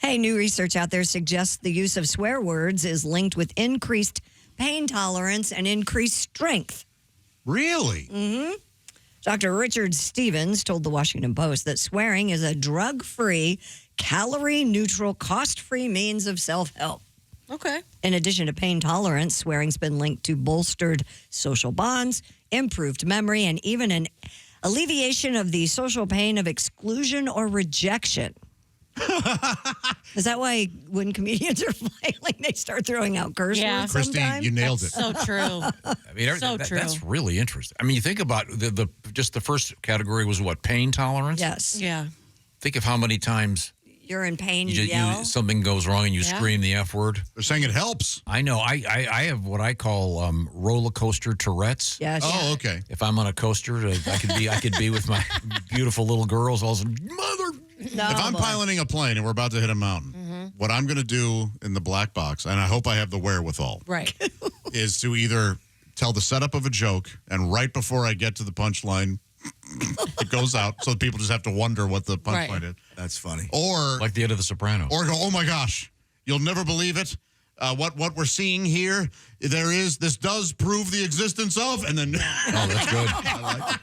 Hey, new research out there suggests the use of swear words is linked with increased pain tolerance and increased strength. Really? Mm-hmm. Dr. Richard Stevens told the Washington Post that swearing is a drug-free, calorie-neutral, cost-free means of self-help. Okay. In addition to pain tolerance, swearing's been linked to bolstered social bonds, improved memory, and even an alleviation of the social pain of exclusion or rejection. Is that why when comedians are flailing, they start throwing out curse words Christy, sometimes? you nailed it. So true. I mean, that's really interesting. I mean, you think about just the first category was what, pain tolerance? Yes. Yeah. Think of how many times you're in pain, you yell. something goes wrong and you scream the F word. They're saying it helps. I know. I have what I call roller coaster Tourette's. Yes. Oh, okay. If I'm on a coaster, I could be with my beautiful little girls. All of a sudden, mother. No, if I'm piloting a plane and we're about to hit a mountain, what I'm going to do in the black box, and I hope I have the wherewithal, Right. is to either tell the setup of a joke, and right before I get to the punchline, it goes out, so people just have to wonder what the punchline is. That's funny. Or like the end of The Sopranos. Or go, oh my gosh, you'll never believe it. What we're seeing here, this does prove the existence of, and then oh, that's good. I like it.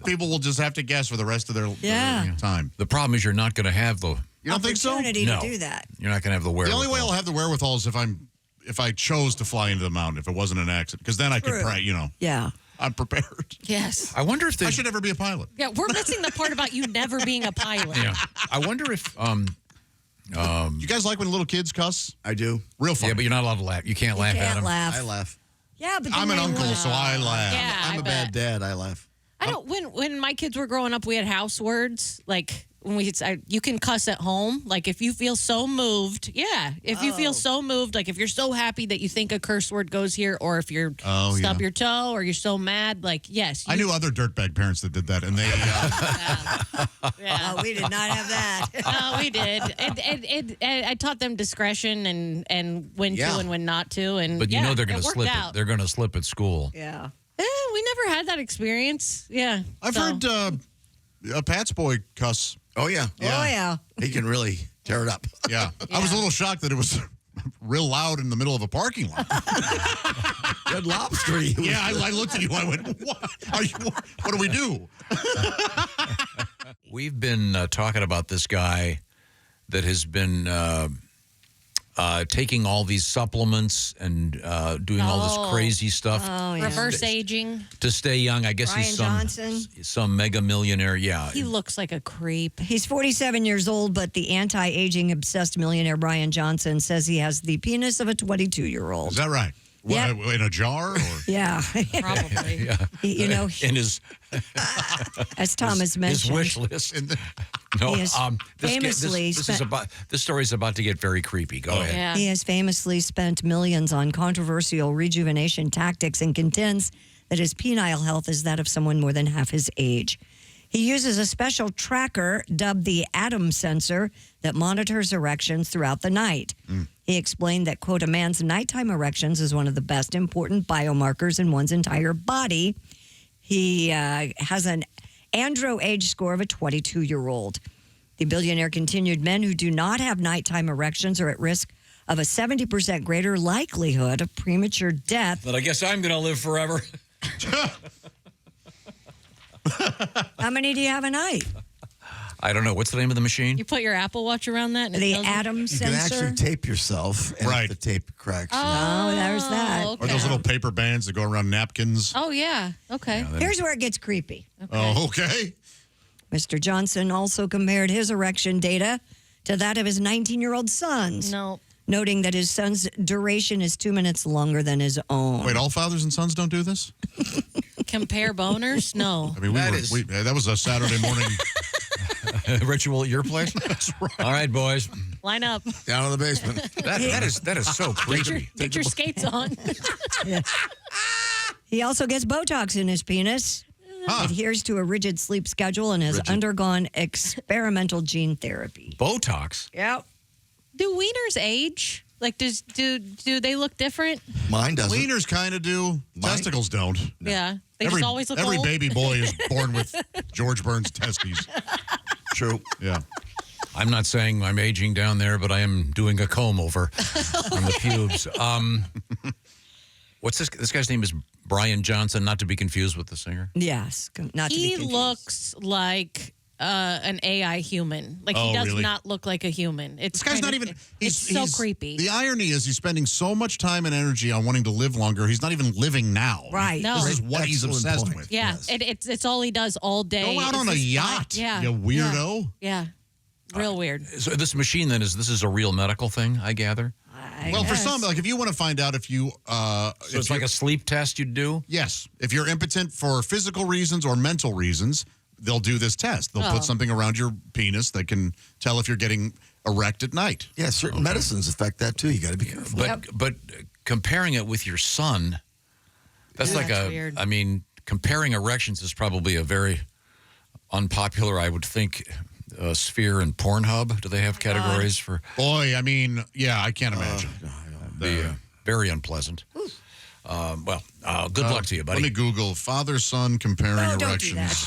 People will just have to guess for the rest of their time. The problem is you're not going to have the You don't think so? opportunity No. to do that. You're not going to have the The wherewithal. only way I'll have the wherewithal is if I chose to fly into the mountain, if it wasn't an accident, because then I could, Yeah. I'm prepared. Yes. I wonder if I should never be a pilot. Yeah, we're missing the part about you never being a pilot. Yeah. I wonder if You guys like when little kids cuss? I do. Real fun. Yeah, but you're not allowed to laugh. You can't laugh at Can't them. laugh. I laugh. Yeah, but I'm then an they uncle, laugh. so I laugh. Yeah, I'm I a bet. bad dad. I laugh. I don't. When my kids were growing up, we had house words. Like when you can cuss at home. Like if you feel so moved, if you feel so moved, like if you're so happy that you think a curse word goes here, or if you're stub your toe, or you're so mad, like yes. I knew other dirtbag parents that did that, and they. Oh, we did not have that. No, we did. I taught them discretion and when to and when not to, and But you know they're going to slip out. it. They're going to slip at school. Yeah. We never had that experience. Yeah, I've heard Pat's boy cuss. Oh, yeah. Oh, yeah. He can really tear it up. Yeah. I was a little shocked that it was real loud in the middle of a parking lot. Red Lobster. Yeah, I looked at you. I went, what do we do? We've been talking about this guy that has been taking all these supplements and doing all this crazy stuff. Oh, yeah. Reverse aging. To stay young. I guess he's Brian Johnson. some mega millionaire. Yeah. He looks like a creep. He's 47 years old, but the anti-aging obsessed millionaire Brian Johnson says he has the penis of a 22-year-old. Is that right? Yeah. In a jar? Or? Yeah. Probably. Yeah. You know, In his as Thomas mentioned. wish list. No, He has famously this story's about to get very creepy. Go ahead. Yeah. He has famously spent millions on controversial rejuvenation tactics and contends that his penile health is that of someone more than half his age. He uses a special tracker dubbed the Atom Sensor that monitors erections throughout the night. He explained that, quote, a man's nighttime erections is one of the best important biomarkers in one's entire body. He has an andro age score of a 22-year-old. The billionaire continued, men who do not have nighttime erections are at risk of a 70% greater likelihood of premature death. But I guess I'm going to live forever. How many do you have a night? I don't know. What's the name of the machine? You put your Apple Watch around that? And The it tells you? Atom You Sensor? can actually tape yourself, and Right. if the tape cracks. Oh, there's that. Okay. Or those little paper bands that go around napkins? Oh, yeah. Okay. Here's where it gets creepy. Oh, okay. Mr. Johnson also compared his erection data to that of his 19-year-old son's, No. noting that his son's duration is 2 minutes longer than his own. Wait, all fathers and sons don't do this? Compare boners? No. I mean, that was a Saturday morning. Ritual at your place? That's right. All right, boys. Line up. Down in the basement. That is so creepy. Get your skates on. He also gets Botox in his penis, adheres to a rigid sleep schedule, and has undergone experimental gene therapy. Botox? Yep. Do wieners age? Like, do they look different? Mine doesn't. Wieners kind of do. Testicles don't. Yeah. They just always look every old? baby boy is born with George Burns testes. True. Yeah. I'm not saying I'm aging down there, but I am doing a comb over on the pubes. What's this? This guy's name is Brian Johnson, not to be confused with the singer. Yes, not to be He confused. looks like an AI human. Like Oh, he does really? not look like a human. This It's guy's kind not of- even. It's so creepy. The irony is he's spending so much time and energy on wanting to live longer. He's not even living now. Right. No. This is what he's Excellent obsessed point. with. Yeah, Yes. it's all he does all day. Go out is on a just yacht, Yeah, you weirdo. Yeah, real weird. So this machine then this is a real medical thing, I gather. Well, for some, like if you want to find out if you, So it's like a sleep test you'd do. yes, if you're impotent for physical reasons or mental reasons, they'll do this test. They'll put something around your penis that can tell if you're getting erect at night. Yeah, certain medicines affect that too. You got to be careful. But comparing it with your son, that's like That's a. weird. I mean, comparing erections is probably a very unpopular, I would think, sphere in Pornhub. Do they have categories for? Boy, I mean, yeah, I can't imagine. Be very unpleasant. Good luck to you, buddy. Let me Google father-son comparing No, don't do erections.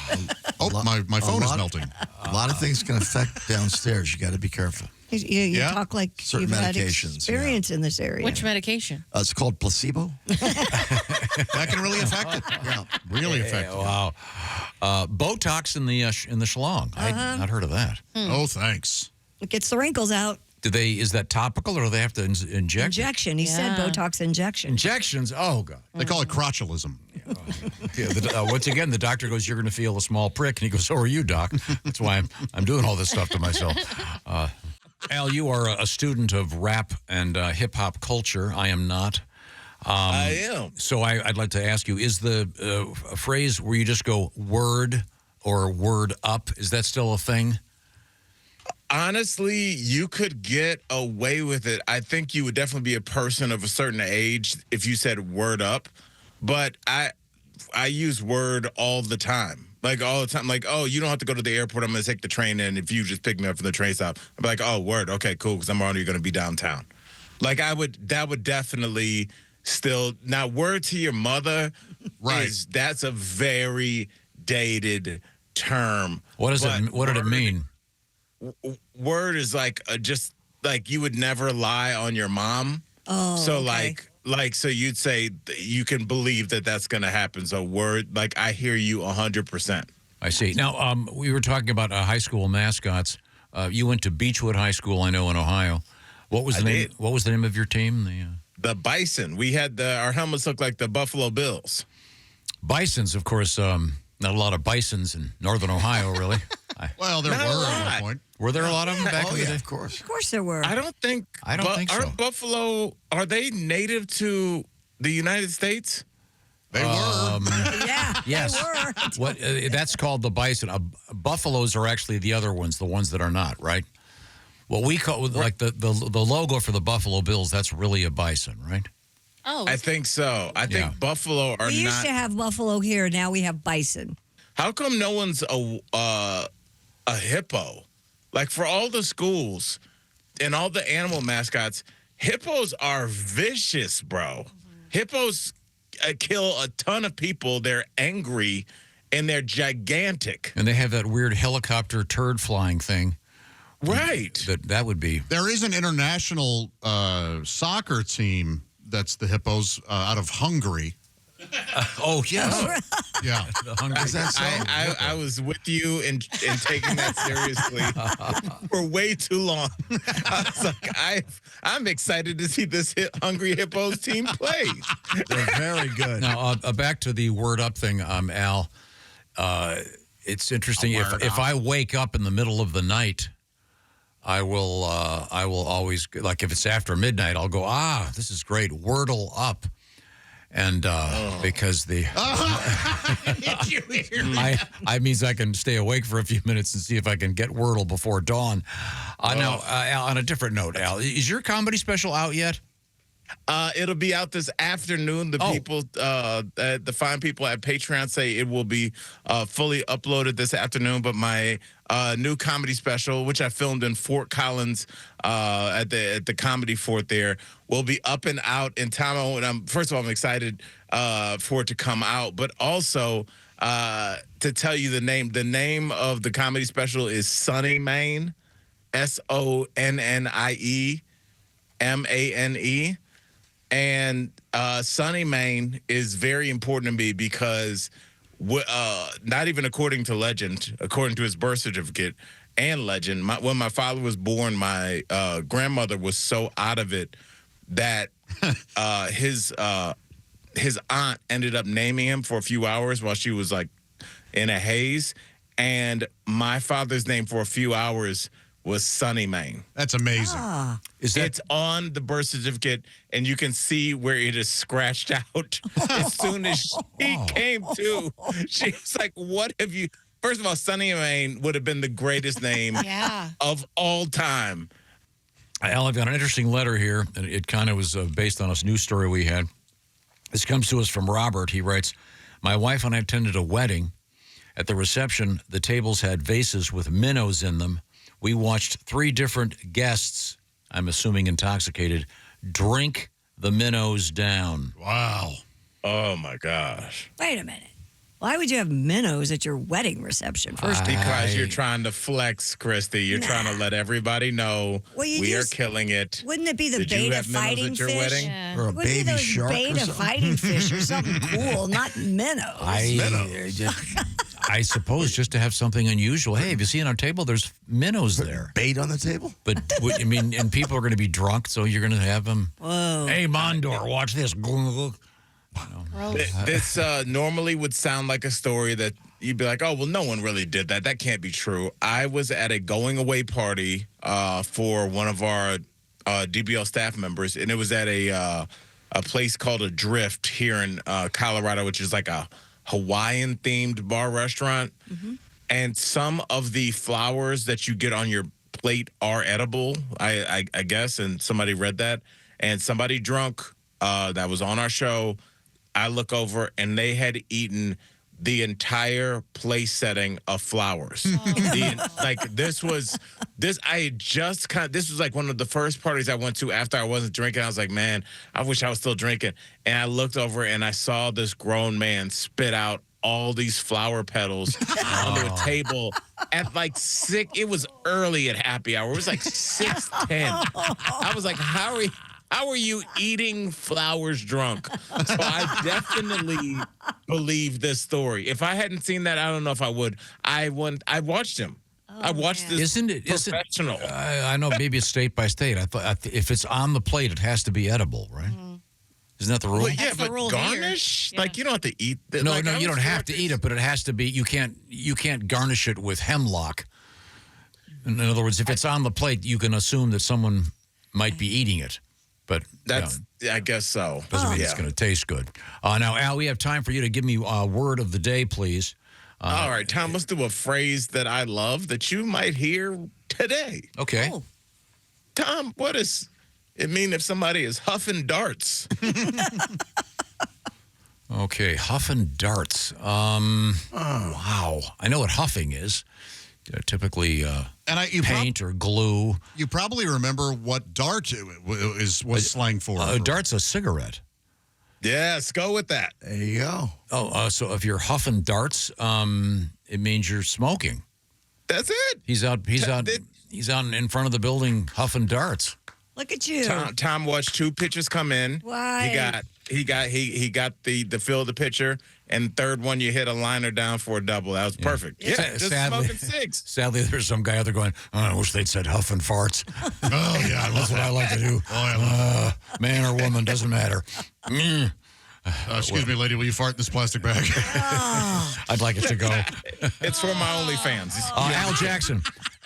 Oh, my phone is melting. A lot of things can affect downstairs. You got to be careful. You Yeah. talk like Certain you've had medications, experience in this area. Which medication? It's called placebo. That can really affect it. Yeah. Really affect it. Wow. Botox in the schlong. I'd not heard of that. Oh, thanks. It gets the wrinkles out. Is that topical or do they have to inject? Injection. He said Yeah. Botox injection. Injections. Oh God. They call it crotchulism. Yeah, once again, the doctor goes, "You're going to feel a small prick," and he goes, "So are you, doc." That's why I'm doing all this stuff to myself. Al, you are a student of rap and hip hop culture. I am not. I am. So I'd like to ask you: is the phrase where you just go word or word up, is that still a thing? Honestly, you could get away with it. I think you would definitely be a person of a certain age if you said word up. But I use word all the time. Like all the time. Like, oh, you don't have to go to the airport. I'm going to take the train in. If you just pick me up from the train stop, I'm like, oh, word. Okay, cool. Because I'm already going to be downtown. Like that would definitely still. Now, word to your mother, Right. that's a very dated term. What does But it? What did it word- mean? Word is like just like you would never lie on your mom. Oh, So okay. so you'd say you can believe that that's going to happen. So word, like I hear you 100%. I see. Now, we were talking about high school mascots. You went to Beechwood High School, I know, in Ohio. What was the name? did. What was the name of your team? The The Bison. We had our helmets look like the Buffalo Bills. Bisons, of course. Not a lot of bisons in northern Ohio, really. Well, there Not a were at lot. one point. Were there a lot of them back Oh, in the yeah, day? of course. Of course there were. I don't think. I don't think so. Aren't Buffalo? Are they native to the United States? They were. Yeah. Yes. They were. What? That's called the bison. Buffaloes are actually the other ones, the ones that are not, right? What we call like the logo for the Buffalo Bills. That's really a bison, right? Oh, I think so. I think Yeah. Buffalo are We used not. to have buffalo here. Now we have bison. How come no one's a hippo? Like for all the schools and all the animal mascots, hippos are vicious, bro. Hippos kill a ton of people. They're angry and they're gigantic. And they have that weird helicopter turd flying thing. Right. That would be. There is an international soccer team that's the Hippos out of Hungary. Oh yes. Yeah. The hungry. Is that so? I was with you in taking that seriously for way too long. I was like, I'm excited to see this Hungry Hippos team play. They're very good. Now, back to the word up thing, Al. It's interesting. If I wake up in the middle of the night, I will always, like if it's after midnight, I'll go, this is great, wordle up. And because I means I can stay awake for a few minutes and see if I can get Wordle before dawn. Now, Al, on a different note, Al, is your comedy special out yet? It'll be out this afternoon. The fine people at Patreon say it will be fully uploaded this afternoon. But my new comedy special, which I filmed in Fort Collins at the Comedy Fort there, will be up and out in time. And first of all, I'm excited for it to come out, but also to tell you the name. The name of the comedy special is Sunny Maine. SonnieMane. And Sonny Mane is very important to me because, not even according to legend, according to his birth certificate and legend, when my father was born, my grandmother was so out of it that his aunt ended up naming him for a few hours while she was like in a haze. And my father's name for a few hours was Sonny Mane. That's amazing. It's on the birth certificate, and you can see where it is scratched out. As soon as she came to, she was like, what have you... First of all, Sonny Mane would have been the greatest name of all time. Al, I've got an interesting letter here, and it kind of was based on a news story we had. This comes to us from Robert. He writes, my wife and I attended a wedding. At the reception, the tables had vases with minnows in them. We watched 3 different guests, I'm assuming intoxicated, drink the minnows down. Wow. Oh, my gosh. Wait a minute. Why would you have minnows at your wedding reception? First, Because you're trying to flex, Christy. You're trying to let everybody know we are killing it. Wouldn't it be the Did you beta have minnows fighting at your fish? wedding? Yeah. Or a Wouldn't it be baby those shark or beta something. fighting fish or something cool, not minnows. I suppose just to have something unusual. Hey, have you seen our table? There's minnows there. Bait on the table? But, I mean, and people are going to be drunk, so you're going to have them. Whoa. Hey, Mondor, watch this. This normally would sound like a story that you'd be like, oh, well, no one really did that. That can't be true. I was at a going away party for one of our DBL staff members, and it was at a place called Adrift here in Colorado, which is like a Hawaiian-themed bar restaurant. Mm-hmm. And some of the flowers that you get on your plate are edible, I guess, and somebody read that. And somebody drunk that was on our show, I look over, and they had eaten the entire place setting of flowers. This was like one of the first parties I went to after I wasn't drinking. I was like, man, I wish I was still drinking. And I looked over and I saw this grown man spit out all these flower petals onto a table at like 6. It was early at happy hour. It was like 6:10. I was like, how are you eating flowers drunk? So I definitely believe this story. If I hadn't seen that, I don't know if I would. I watched him. I watched this professional. I know maybe it's state by state. I thought if it's on the plate, it has to be edible, right? Mm-hmm. Isn't that the rule? Well, yeah, That's the but rule garnish? here. Like, you don't have to eat that. No, you don't have to eat it, but it has to be. You can't garnish it with hemlock. In other words, if it's on the plate, you can assume that someone might be eating it. But I guess so. Doesn't mean it's going to taste good. Now, Al, we have time for you to give me a word of the day, please. All right, Tom, let's do a phrase that I love that you might hear today. Okay. Oh. Tom, what does it mean if somebody is huffing darts? Okay, huffing darts. Wow. I know what huffing is. Typically paint or glue. You probably remember what dart was slang for. Dart's a cigarette. Yes, go with that. There you go. Oh, so if you're huffing darts, it means you're smoking. That's it. He's out in front of the building huffing darts. Look at you. Tom watched 2 pitchers come in. Why? He got the fill of the pitcher, and third one you hit a liner down for a double. That was perfect. Yeah, just smoking 6. Sadly, there's some guy out there going, oh, I wish they'd said huffing farts. Oh, yeah. That's what I like to do. Man or woman, doesn't matter. Excuse me, lady, will you fart in this plastic bag? I'd like it to go. It's for my OnlyFans. Al Jackson.